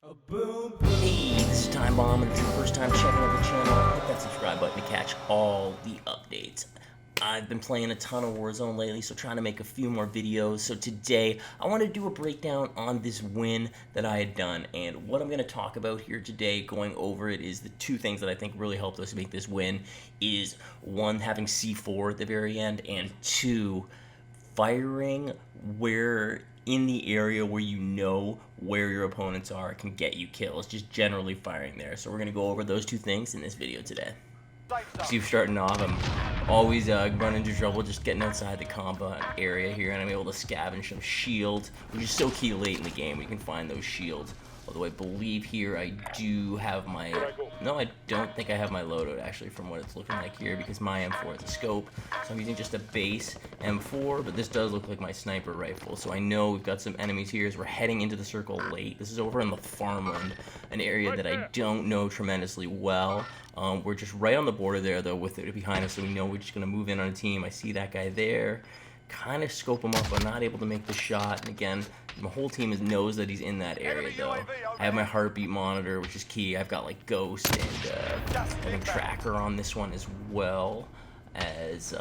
Hey, this is Time Bomb, and if it's your first time checking out the channel, hit that subscribe button to catch all the updates. I've been playing a ton of Warzone lately, so trying to make a few more videos. So today, I want to do a breakdown on this win that I had done, and what I'm going to talk about here today, going over it, is the two things that I think really helped us make this win, is one, having C4 at the very end, and two, firing where in the area where you know where your opponents are can get you kills, just generally firing there. So we're going to go over those two things in this video today. See, starting off, I'm always running into trouble just getting outside the combat area here, and I'm able to scavenge some shields, which is so key late in the game. We can find those shields. Although I believe here I do have my... No, I don't think I have my loadout, actually, from what it's looking like here, because my M4 is a scope. So I'm using just a base M4, but this does look like my sniper rifle. So I know we've got some enemies here as we're heading into the circle late. This is over in the farmland, an area that I don't know tremendously well. We're just right on the border there, though, with it behind us, so we know we're just going to move in on a team. I see that guy there. Kind of scope him up, but not able to make the shot. And again, my whole team knows that he's in that area, though. I have my heartbeat monitor, which is key. I've got like Ghost and I think Tracker on this one, as well as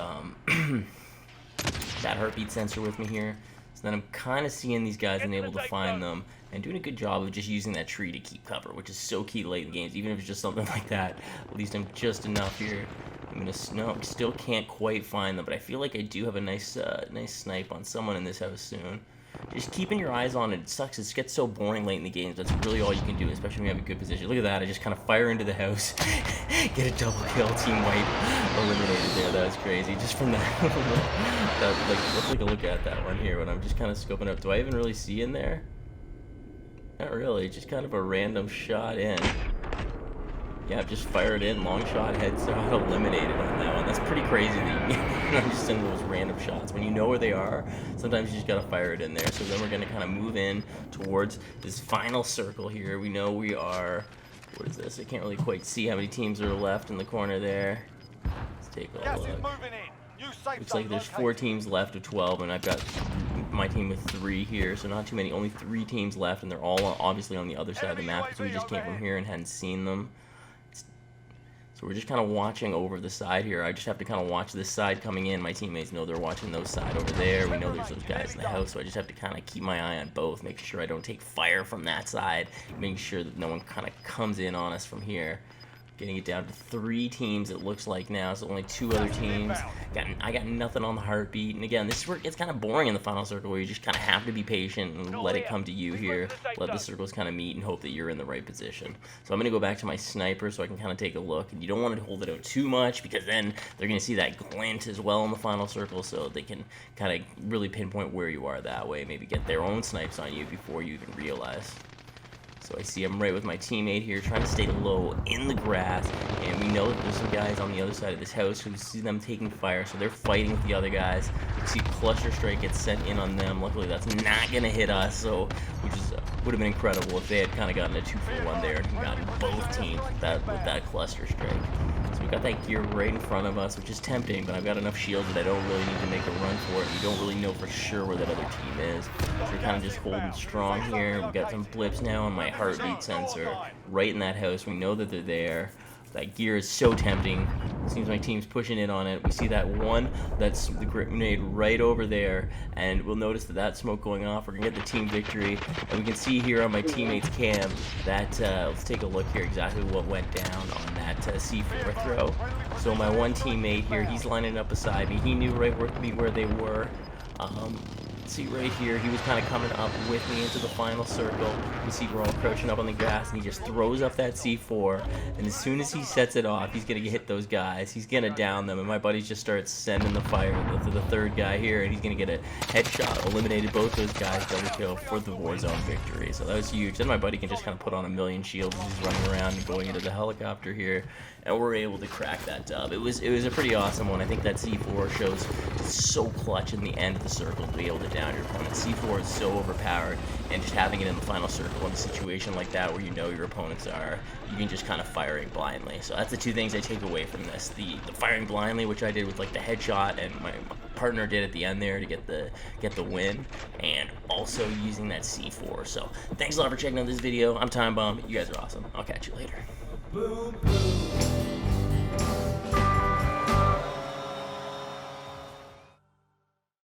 that heartbeat sensor with me here. So then I'm kind of seeing these guys and able to find them, and doing a good job of just using that tree to keep cover, which is so key late in games. Even if it's just something like that, at least I'm just enough here. I'm gonna still can't quite find them, but I feel like I do have a nice snipe on someone in this house soon. Just keeping your eyes on it. It sucks. It gets so boring late in the games. That's really all you can do, especially when you have a good position. Look at that. I just kind of fire into the house, get a double kill, team wipe, eliminated there. That was crazy. Just from that, let's take a look at that one here when I'm just kind of scoping up. Do I even really see in there? Not really. Just kind of a random shot in. Yeah, I've just fired in, long shot, headshot, eliminated on that one. That's pretty crazy that I'm just in those random shots. When you know where they are, sometimes you just gotta fire it in there. So then we're gonna kind of move in towards this final circle here. We know we are, what is this? I can't really quite see how many teams are left in the corner there. Let's take a look. Looks like there's 4 teams left of 12, and I've got my team with 3 here, so not too many. Only 3 teams left, and they're all obviously on the other side of the map, so we just came from here and hadn't seen them. So we're just kind of watching over the side here. I just have to kind of watch this side coming in. My teammates know they're watching those side over there. We know there's those guys in the house, so I just have to kind of keep my eye on both, make sure I don't take fire from that side, making sure that no one kind of comes in on us from here. Getting it down to 3 teams, it looks like now, so only 2 other teams. I got nothing on the heartbeat, and again, this is where it gets kind of boring in the final circle, where you just kind of have to be patient and let it come to you here. Let the circles kind of meet and hope that you're in the right position. So I'm going to go back to my sniper so I can kind of take a look, and you don't want to hold it out too much, because then they're going to see that glint as well in the final circle, so they can kind of really pinpoint where you are that way, maybe get their own snipes on you before you even realize. So I see I'm right with my teammate here, trying to stay low in the grass, and we know that there's some guys on the other side of this house who see them taking fire, so they're fighting with the other guys. We see cluster strike get sent in on them. Luckily, that's not gonna hit us, so which is would have been incredible if they had kind of gotten a 2-for-1 there and gotten both teams with that cluster strike. So we got that gear right in front of us, which is tempting, but I've got enough shields that I don't really need to make a run for it. You don't really know for sure where that other team is, so we're kind of just holding strong here. We've got some blips now on my heartbeat sensor right in that house. We know that they're there. That gear is so tempting. It seems my team's pushing in on it. We see that one, that's the grenade right over there, and we'll notice that smoke going off. We're gonna get the team victory, and we can see here on my teammate's cam that let's take a look here exactly what went down on that C4 throw. So my one teammate here, he's lining up beside me. He knew right where they were. See right here, he was kind of coming up with me into the final circle. You see we're all crouching up on the grass, and he just throws up that C4, and as soon as he sets it off, he's gonna hit those guys. He's gonna down them, and my buddies just start sending the fire to the 3rd guy here, and he's gonna get a headshot. Eliminated both those guys, double kill for the Warzone victory. So that was huge. Then my buddy can just kind of put on a million shields as he's running around and going into the helicopter here, and we're able to crack that dub. It was a pretty awesome one. I think that C4 shows it's so clutch in the end of the circle to be able to down your opponent. C4 is so overpowered, and just having it in the final circle in a situation like that where you know your opponents are, you can just kind of firing blindly. So that's the two things I take away from this. The firing blindly, which I did with like the headshot, and my partner did at the end there to get the win, and also using that C4. So thanks a lot for checking out this video. I'm Time Bomb. You guys are awesome. I'll catch you later. Boom, boom.